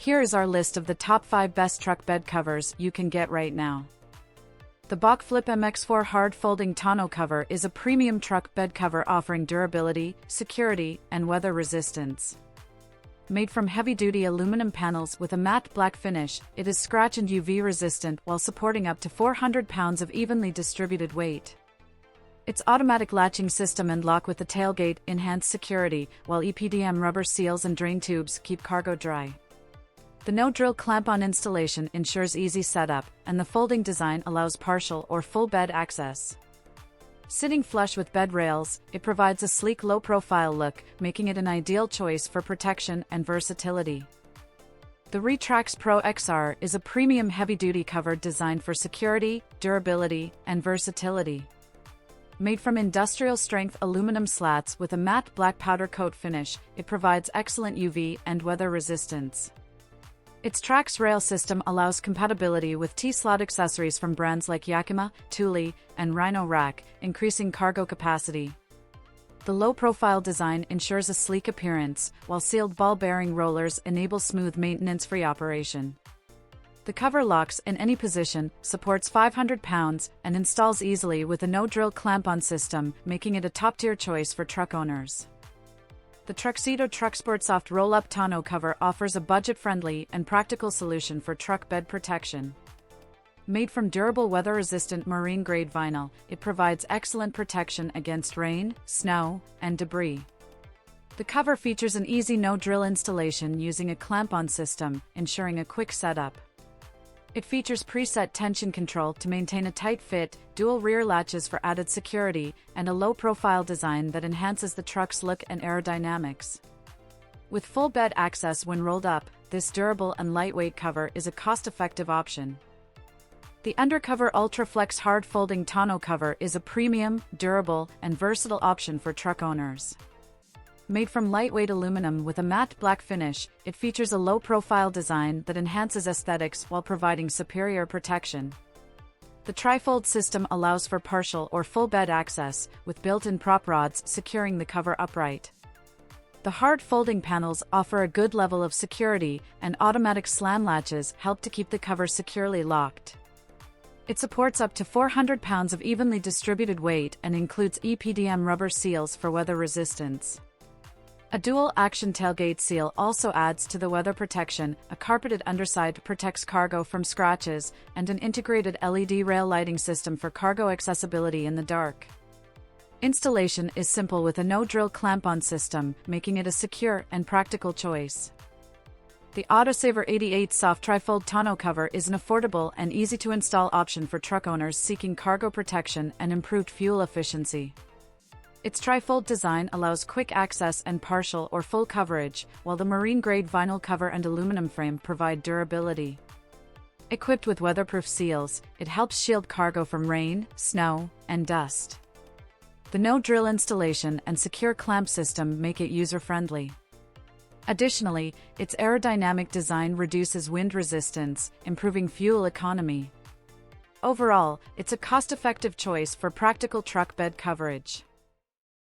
Here is our list of the top 5 best truck bed covers you can get right now. The BAKFlip MX4 hard folding tonneau cover is a premium truck bed cover offering durability, security, and weather resistance. Made from heavy-duty aluminum panels with a matte black finish, it is scratch and UV resistant while supporting up to 400 pounds of evenly distributed weight. Its automatic latching system and lock with the tailgate enhance security, while EPDM rubber seals and drain tubes keep cargo dry. The no-drill clamp-on installation ensures easy setup, and the folding design allows partial or full bed access. Sitting flush with bed rails, it provides a sleek low-profile look, making it an ideal choice for protection and versatility. The RetraxPRO XR is a premium heavy-duty cover designed for security, durability, and versatility. Made from industrial-strength aluminum slats with a matte black powder coat finish, it provides excellent UV and weather resistance. Its Trax rail system allows compatibility with T-slot accessories from brands like Yakima, Thule, and Rhino Rack, increasing cargo capacity. The low-profile design ensures a sleek appearance, while sealed ball-bearing rollers enable smooth maintenance-free operation. The cover locks in any position, supports 500 pounds, and installs easily with a no-drill clamp-on system, making it a top-tier choice for truck owners. The Truxedo TruXport soft roll-up tonneau cover offers a budget-friendly and practical solution for truck bed protection. Made from durable weather-resistant marine-grade vinyl, it provides excellent protection against rain, snow, and debris. The cover features an easy no-drill installation using a clamp-on system, ensuring a quick setup. It features preset tension control to maintain a tight fit, dual rear latches for added security, and a low-profile design that enhances the truck's look and aerodynamics. With full bed access when rolled up, this durable and lightweight cover is a cost-effective option. The UnderCover UltraFlex hard folding tonneau cover is a premium, durable, and versatile option for truck owners. Made from lightweight aluminum with a matte black finish, it features a low-profile design that enhances aesthetics while providing superior protection. The trifold system allows for partial or full bed access, with built-in prop rods securing the cover upright. The hard folding panels offer a good level of security, and automatic slam latches help to keep the cover securely locked. It supports up to 400 pounds of evenly distributed weight and includes EPDM rubber seals for weather resistance. A dual-action tailgate seal also adds to the weather protection, a carpeted underside protects cargo from scratches, and an integrated LED rail lighting system for cargo accessibility in the dark. Installation is simple with a no-drill clamp-on system, making it a secure and practical choice. The Autosaver 88 soft trifold tonneau cover is an affordable and easy-to-install option for truck owners seeking cargo protection and improved fuel efficiency. Its trifold design allows quick access and partial or full coverage, while the marine-grade vinyl cover and aluminum frame provide durability. Equipped with weatherproof seals, it helps shield cargo from rain, snow, and dust. The no-drill installation and secure clamp system make it user-friendly. Additionally, its aerodynamic design reduces wind resistance, improving fuel economy. Overall, it's a cost-effective choice for practical truck bed coverage.